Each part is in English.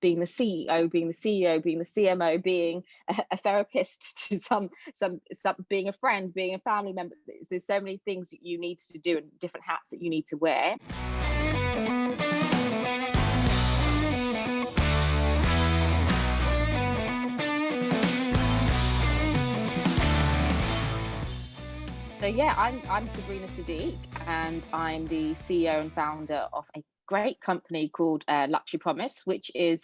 being the CEO, being the CEO, being the CMO, being a therapist, to some being a friend, being a family member. There's so many things that you need to do and different hats that you need to wear. So yeah, I'm Sabrina Sadiq, and I'm the CEO and founder of a great company called Luxury Promise, which is,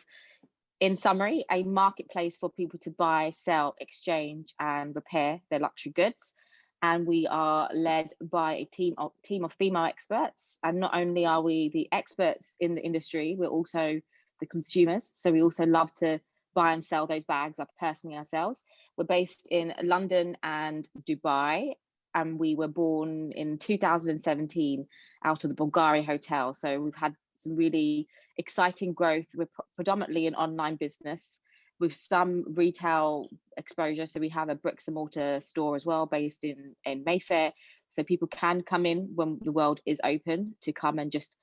in summary, a marketplace for people to buy, sell, exchange, and repair their luxury goods. And we are led by a team of female experts. And not only are we the experts in the industry, we're also the consumers. So we also love to buy and sell those bags up personally ourselves. We're based in London and Dubai, and we were born in 2017 out of the Bulgaria Hotel. So we've had some really exciting growth. We're predominantly an online business with some retail exposure. So we have a bricks and mortar store as well, based in Mayfair. So people can come in when the world is open to come and just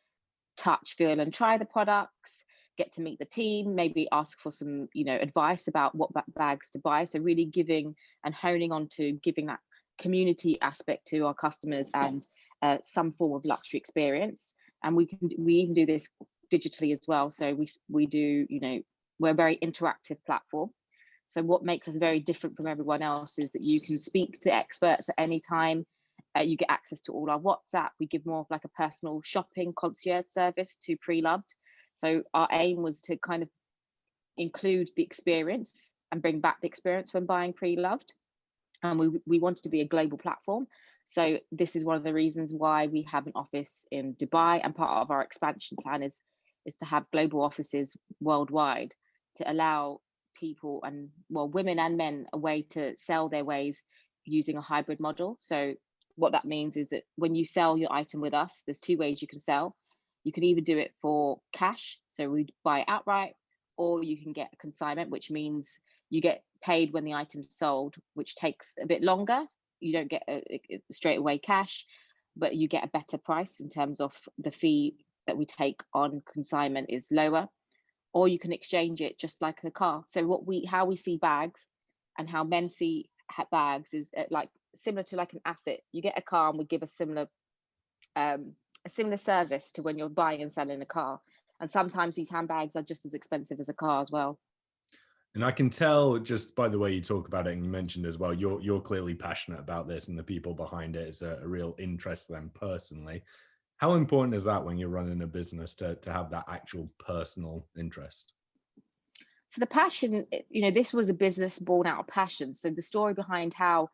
touch, feel, and try the products, get to meet the team, maybe ask for some, advice about what bags to buy. So really giving and honing on to giving that community aspect to our customers, and some form of luxury experience. And we even do this digitally as well. So we do, we're a very interactive platform. So what makes us very different from everyone else is that you can speak to experts at any time. You get access to all our WhatsApp. We give more of like a personal shopping concierge service to Pre-Loved. So our aim was to kind of include the experience and bring back the experience when buying Pre-Loved. And we wanted to be a global platform. So this is one of the reasons why we have an office in Dubai, and part of our expansion plan is to have global offices worldwide, to allow people, and women and men, a way to sell their ways using a hybrid model. So what that means is that when you sell your item with us, there's two ways you can sell. You can either do it for cash, so we buy outright, or you can get a consignment, which means you get paid when the item's sold, which takes a bit longer. You don't get straight away cash, but you get a better price in terms of the fee that we take on consignment is lower. Or you can exchange it just like a car. So how we see bags and how men see bags is like similar to like an asset. You get a car, and we give a similar service to when you're buying and selling a car. And sometimes these handbags are just as expensive as a car as well. And I can tell just by the way you talk about it, and you mentioned as well, you're clearly passionate about this, and the people behind it is a real interest to them personally. How important is that when you're running a business to have that actual personal interest? So the passion, this was a business born out of passion. So the story behind how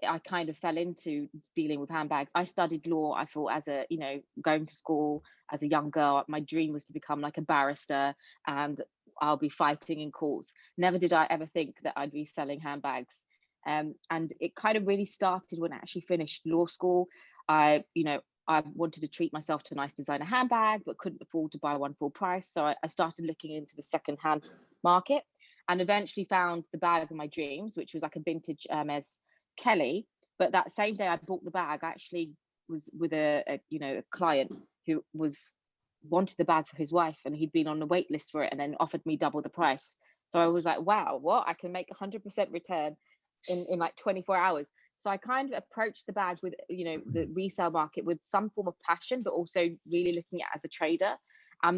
I kind of fell into dealing with handbags. I studied law. I thought, as a, going to school as a young girl, my dream was to become like a barrister, and I'll be fighting in courts. Never did I ever think that I'd be selling handbags. And it kind of really started when I actually finished law school. I wanted to treat myself to a nice designer handbag, but couldn't afford to buy one full price. So I started looking into the secondhand market, and eventually found the bag of my dreams, which was like a vintage Hermes Kelly. But that same day I bought the bag, I actually was with a client who wanted the bag for his wife, and he'd been on the wait list for it, and then offered me double the price. So I was like, wow, what? I can make 100% return in like 24 hours. So I kind of approached the bag with, the resale market with some form of passion, but also really looking at it as a trader.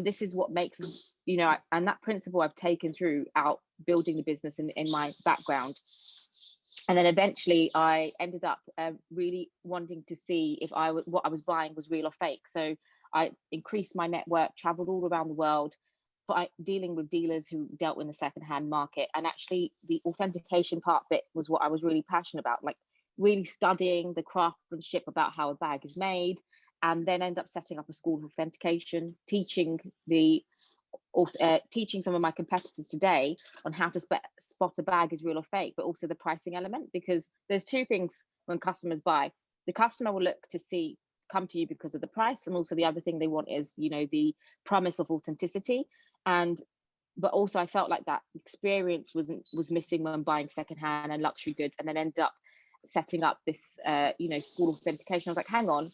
This is what makes, and that principle I've taken throughout building the business in my background. And then eventually I ended up really wanting to see if what I was buying was real or fake. So I increased my network, traveled all around the world, dealing with dealers who dealt in the secondhand market. And actually the authentication part bit was what I was really passionate about, like really studying the craftsmanship about how a bag is made, and then end up setting up a school of authentication, teaching some of my competitors today on how to spot a bag is real or fake, but also the pricing element. Because there's two things when customers buy. The customer will look to come to you because of the price, and also the other thing they want is, the promise of authenticity. But also I felt like that experience was missing when buying secondhand and luxury goods, and then ended up setting up this school of authentication. I was like, hang on,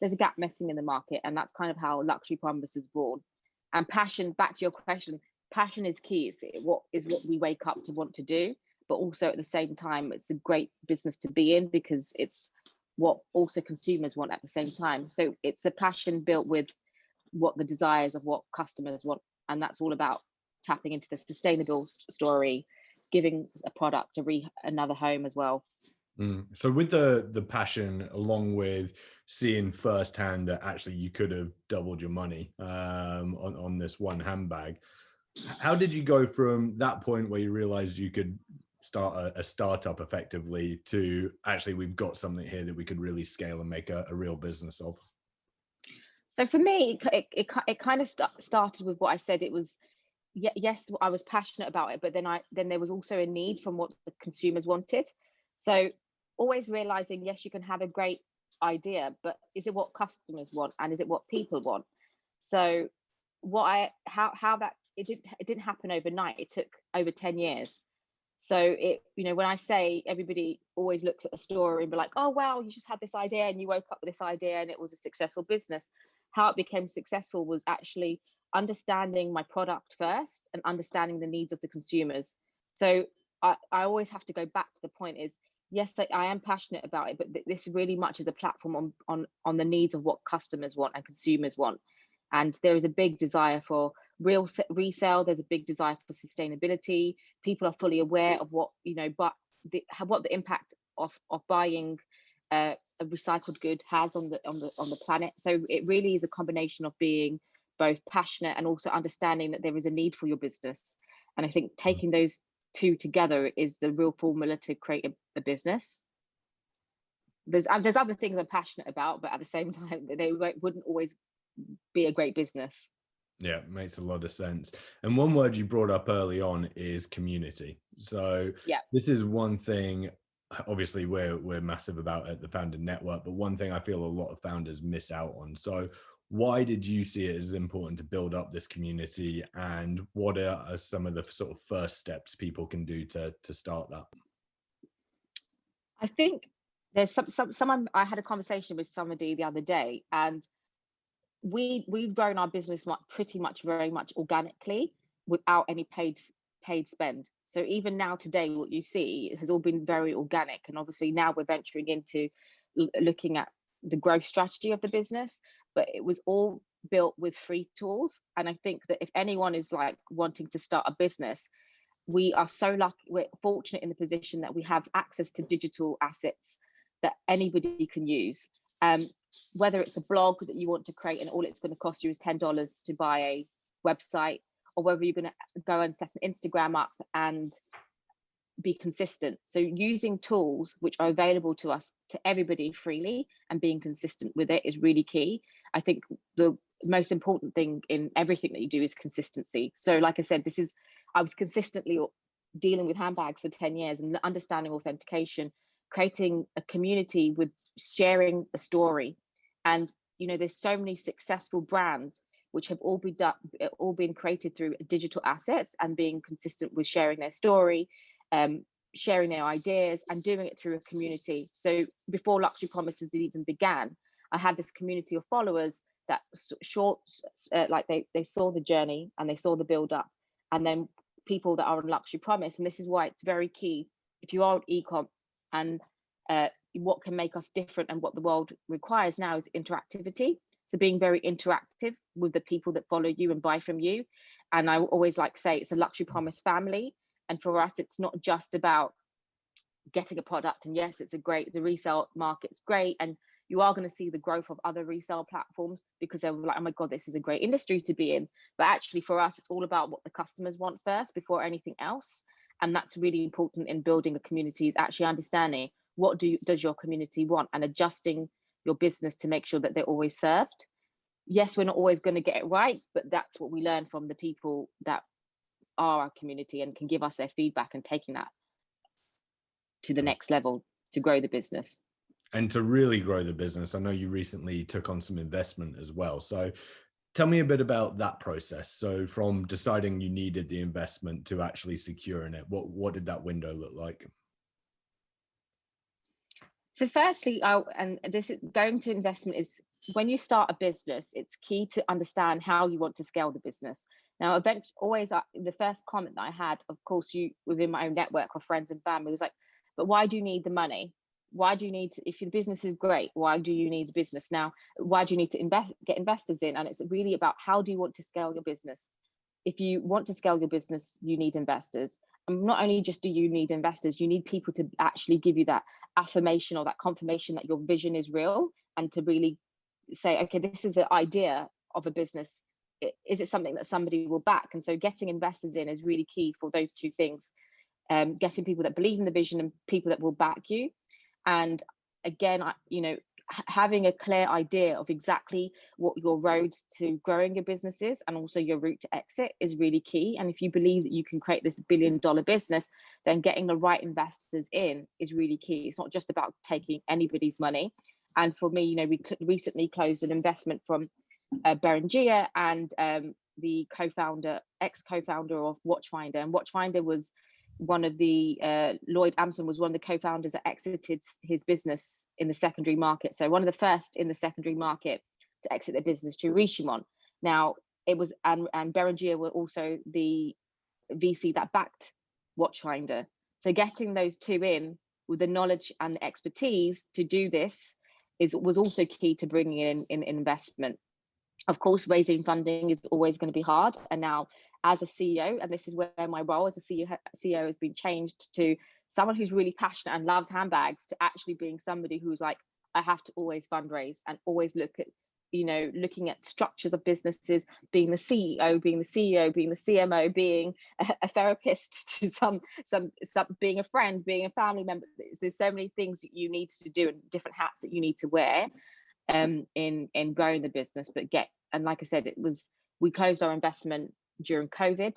there's a gap missing in the market, and that's kind of how Luxury Promise is born. And passion, back to your question, passion is key. What we wake up to want to do, but also at the same time, it's a great business to be in because it's what also consumers want at the same time. So it's a passion built with what the desires of what customers want, and that's all about tapping into the sustainable story, giving a product another home as well. So with the passion, along with seeing firsthand that actually you could have doubled your money on this one handbag, how did you go from that point where you realized you could start a startup effectively to actually we've got something here that we could really scale and make a real business of? So for me, it kind of started with what I said. It was yes, I was passionate about it, but then there was also a need from what the consumers wanted. So always realizing, yes, you can have a great idea, but is it what customers want, and is it what people want? So how that it didn't happen overnight. It took over 10 years. So when I say, everybody always looks at a story and be like, oh wow, you just had this idea and you woke up with this idea and it was a successful business. How it became successful was actually understanding my product first and understanding the needs of the consumers. So I always have to go back to the point is, yes, I am passionate about it, but this really much is a platform on the needs of what customers want and consumers want. And there is a big desire for resale. There's a big desire for sustainability. People are fully aware of what but what the impact of buying a recycled good has on the planet. So it really is a combination of being both passionate and also understanding that there is a need for your business. And I think taking those two together is the real formula to create a business. There's other things I'm passionate about, but at the same time, they wouldn't always be a great business. Yeah, makes a lot of sense. And one word you brought up early on is community. So Yeah. this is one thing, obviously we're massive about at the Founder Network, but one thing I feel a lot of founders miss out on. So why did you see it as important to build up this community, and what are some of the sort of first steps people can do to start that? I think there's someone, I had a conversation with somebody the other day, and we've grown our business pretty much very much organically without any paid spend. So even now today, what you see has all been very organic, and obviously now we're venturing into looking at the growth strategy of the business, but it was all built with free tools. And I think that if anyone is like wanting to start a business, we are so lucky, we're fortunate in the position that we have access to digital assets that anybody can use. Whether it's a blog that you want to create and all it's going to cost you is $10 to buy a website, or whether you're going to go and set an Instagram up and be consistent. So using tools which are available to us, to everybody freely, and being consistent with it is really key. I think the most important thing in everything that you do is consistency. So like I said, I was consistently dealing with handbags for 10 years and understanding authentication, creating a community with sharing a story. And there's so many successful brands which have all been created through digital assets and being consistent with sharing their story, sharing their ideas, and doing it through a community. So before Luxury Promises even began, I had this community of followers that like they saw the journey and they saw the build up, and then people that are on Luxury Promise. And this is why it's very key if you are on e-com, and what can make us different and what the world requires now is interactivity. So being very interactive with the people that follow you and buy from you. And I always like to say it's a Luxury Promise family. And for us, it's not just about getting a product. And yes, the resale market's great. And you are going to see the growth of other resale platforms because they're like, oh my God, this is a great industry to be in. But actually for us, it's all about what the customers want first before anything else. And that's really important in building a community, is actually understanding what does your community want and adjusting your business to make sure that they're always served. Yes, we're not always going to get it right, but that's what we learn from the people that are our community and can give us their feedback, and taking that to the next level to grow the business. And to really grow the business, I know you recently took on some investment as well. So tell me a bit about that process. So from deciding you needed the investment to actually securing it, what did that window look like? So firstly, and this is going to investment, is when you start a business, it's key to understand how you want to scale the business. Now, eventually, always the first comment that I had, of course, you within my own network of friends and family was like, but why do you need the money? Why do you need to, if your business is great, why do you need the business now? Why do you need to get investors in? And it's really about, how do you want to scale your business? If you want to scale your business, you need investors. And not only just do you need investors, you need people to actually give you that affirmation or that confirmation that your vision is real, and to really say, okay, this is the idea of a business. Is it something that somebody will back? And so getting investors in is really key for those two things. Getting people that believe in the vision and people that will back you. And again, having a clear idea of exactly what your road to growing your business is, and also your route to exit, is really key. And if you believe that you can create this billion-dollar business, then getting the right investors in is really key. It's not just about taking anybody's money. And for me, we recently closed an investment from Berengia and the ex-co-founder of Watchfinder. And Watchfinder was one of the Lloyd Amson was one of the co-founders that exited his business in the secondary market. So one of the first in the secondary market to exit their business to Richemont. Now it was, and Berengia were also the VC that backed Watchfinder. So getting those two in with the knowledge and the expertise to do this was also key to bringing in investment. Of course, raising funding is always going to be hard. And now, as a CEO, and this is where my role as a CEO has been changed to someone who's really passionate and loves handbags, to actually being somebody who's like, I have to always fundraise and always looking at structures of businesses, being the CEO, being the CMO, being a therapist to some, being a friend, being a family member. There's so many things that you need to do and different hats that you need to wear in growing the business. And like I said, we closed our investment during COVID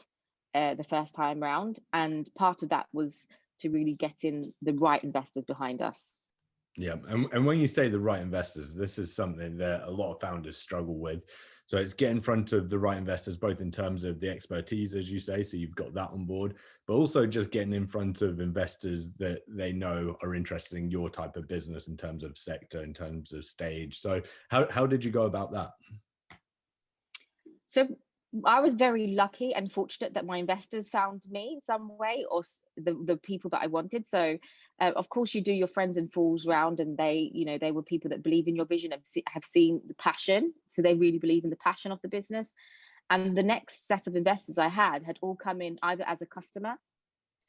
the first time round, and part of that was to really get in the right investors behind us. Yeah, and when you say the right investors, this is something that a lot of founders struggle with. So it's get in front of the right investors, both in terms of the expertise, as you say, so you've got that on board, but also just getting in front of investors that they know are interested in your type of business in terms of sector, in terms of stage. So how did you go about that? So I was very lucky and fortunate that my investors found me in some way, or the people that I wanted. So of course you do your friends and fools round, and they were people that believe in your vision and have seen the passion. So they really believe in the passion of the business. And the next set of investors I had all come in either as a customer.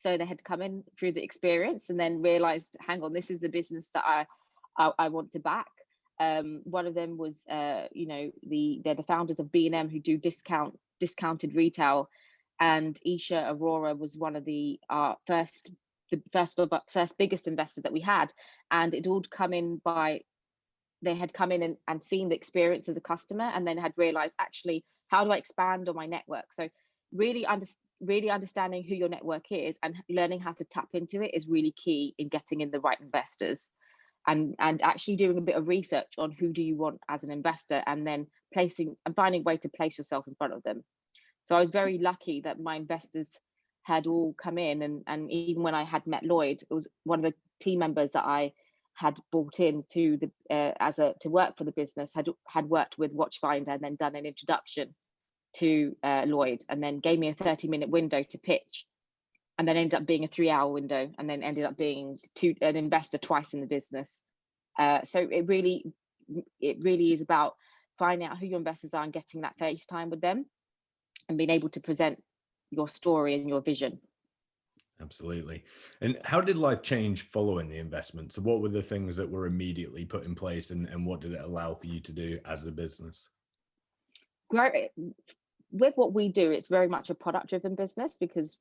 So they had come in through the experience and then realized, hang on, this is the business that I want to back. One of them was, they're the founders of B&M, who do discounted retail, and Isha Aurora was one of the first biggest investors that we had, and it all come in they had come in and seen the experience as a customer, and then had realized, actually, how do I expand on my network? So really understanding who your network is and learning how to tap into it is really key in getting in the right investors. And actually doing a bit of research on who do you want as an investor, and then finding a way to place yourself in front of them. So I was very lucky that my investors had all come in, and even when I had met Lloyd, it was one of the team members that I had brought in to to work for the business, had worked with Watchfinder and then done an introduction to Lloyd, and then gave me a 30-minute window to pitch, and then ended up being a 3-hour window, and then ended up being an investor twice in the business. So it really is about finding out who your investors are and getting that face time with them, and being able to present your story and your vision. Absolutely. And how did life change following the investment? So what were the things that were immediately put in place, and what did it allow for you to do as a business? With what we do, it's very much a product-driven business, because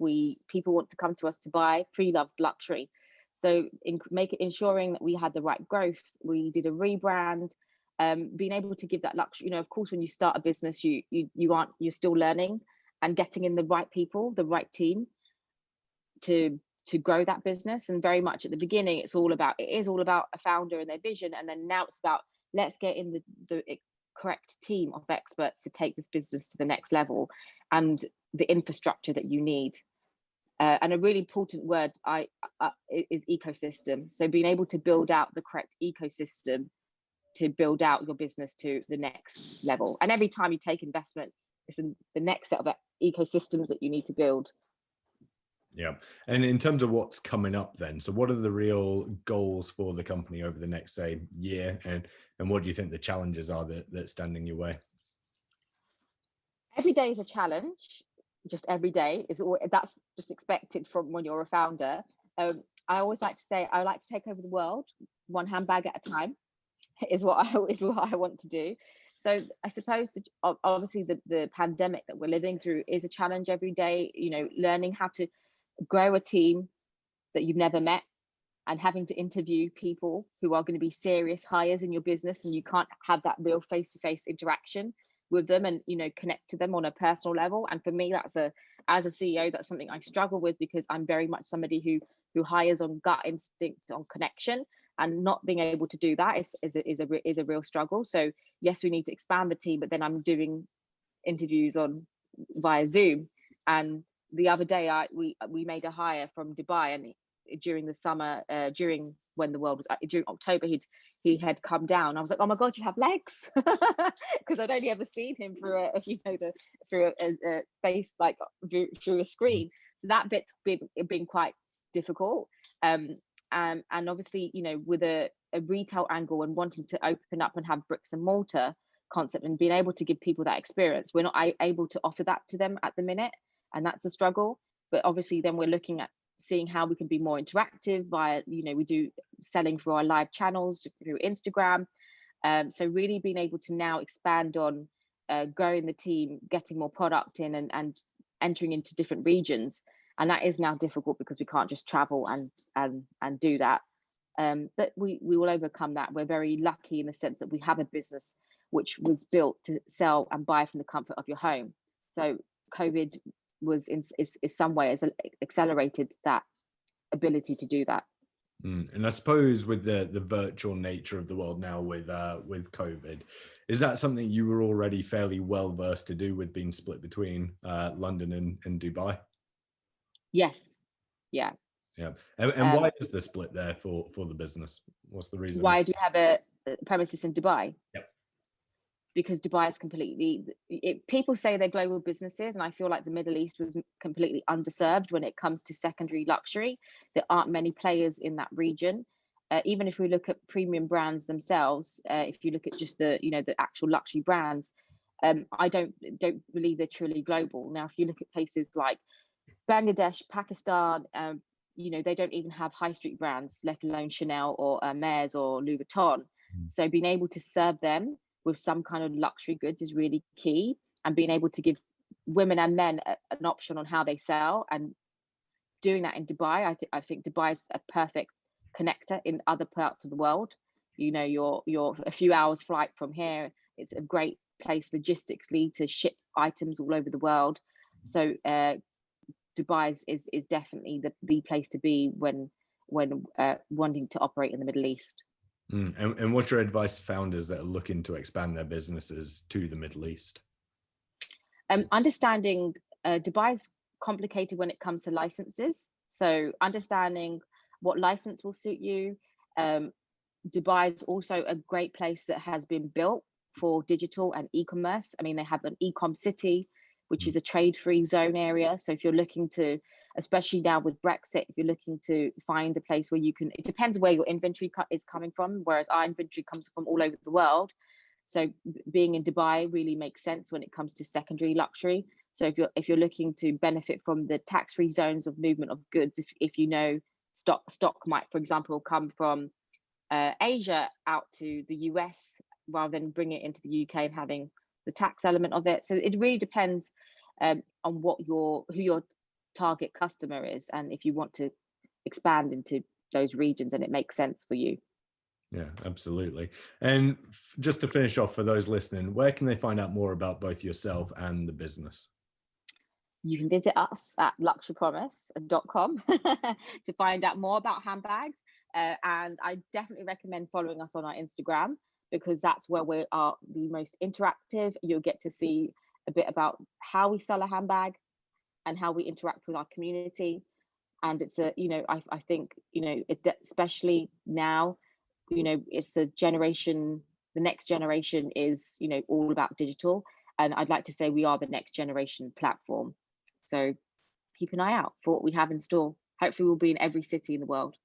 people want to come to us to buy pre-loved luxury. So ensuring that we had the right growth, we did a rebrand, being able to give that luxury. Of course, when you start a business, you're still learning and getting in the right people, the right team to grow that business. And very much at the beginning, it is all about a founder and their vision, and then now it's about, let's get in the correct team of experts to take this business to the next level, and the infrastructure that you need. And a really important word is ecosystem. So being able to build out the correct ecosystem to build out your business to the next level. And every time you take investment, the next set of ecosystems that you need to build. Yeah. And in terms of what's coming up then, so what are the real goals for the company over the next, say, year? And what do you think the challenges are that stand in your way? Every day is a challenge. Just every day is all, that's just expected from when you're a founder. I always like to say I like to take over the world one handbag at a time. Is what I want to do. So I suppose obviously the pandemic that we're living through is a challenge every day. Learning how to grow a team that you've never met, and having to interview people who are going to be serious hires in your business, and you can't have that real face-to-face interaction with them and connect to them on a personal level. And for me, as a CEO, that's something I struggle with, because I'm very much somebody who hires on gut instinct, on connection, and not being able to do that is a real struggle. So yes, we need to expand the team, but then I'm doing interviews via Zoom. And the other day we made a hire from Dubai, and during the summer, during when the world was during October, he had come down. I was like, oh my god, you have legs, because I'd only ever seen him through a face, like through a screen. So that bit's been quite difficult. And obviously, with a retail angle and wanting to open up and have bricks and mortar concept and being able to give people that experience, we're not able to offer that to them at the minute, and that's a struggle. But obviously then we're looking at seeing how we can be more interactive via, we do selling through our live channels through Instagram. So really being able to now expand on growing the team, getting more product in, and entering into different regions. And that is now difficult because we can't just travel and do that. But we will overcome that. We're very lucky in the sense that we have a business which was built to sell and buy from the comfort of your home. So COVID was in some ways accelerated that ability to do that. And I suppose with the virtual nature of the world now with COVID, is that something you were already fairly well versed to do, with being split between London and Dubai? Yes. Yeah. Yeah. And why is the split there for the business? What's the reason? Why do you have a premises in Dubai? Yep. Because Dubai is completely, people say they're global businesses, and I feel like the Middle East was completely underserved when it comes to secondary luxury. There aren't many players in that region. Even if we look at premium brands themselves, if you look at just the actual luxury brands, I don't believe they're truly global. Now, if you look at places like Bangladesh, Pakistan, they don't even have high street brands, let alone Chanel or Hermes or Louis Vuitton. So being able to serve them with some kind of luxury goods is really key, and being able to give women and men an option on how they sell, and doing that in Dubai. I think Dubai is a perfect connector in other parts of the world. You're a few hours flight from here. It's a great place logistically to ship items all over the world. So Dubai is definitely the place to be when wanting to operate in the Middle East. And what's your advice to founders that are looking to expand their businesses to the Middle East? Understanding Dubai is complicated when it comes to licenses. So understanding what license will suit you. Dubai is also a great place that has been built for digital and e-commerce. I mean, they have an e-com city, which is a trade-free zone area. So if you're looking to, especially now with Brexit, if you're looking to find a place where you can, it depends where your inventory is coming from, whereas our inventory comes from all over the world. So being in Dubai really makes sense when it comes to secondary luxury. So if you're looking to benefit from the tax-free zones of movement of goods, if stock might, for example, come from Asia out to the US rather than bring it into the UK and having the tax element of it. So it really depends on who your target customer is, and if you want to expand into those regions and it makes sense for you. Yeah, absolutely. And just to finish off, for those listening, where can they find out more about both yourself and the business? You can visit us at luxurypromise.com to find out more about handbags. And I definitely recommend following us on our Instagram, because that's where we are the most interactive. You'll get to see a bit about how we sell a handbag and how we interact with our community. And it's I think, especially now, it's the next generation is, all about digital. And I'd like to say we are the next generation platform. So keep an eye out for what we have in store. Hopefully, we'll be in every city in the world.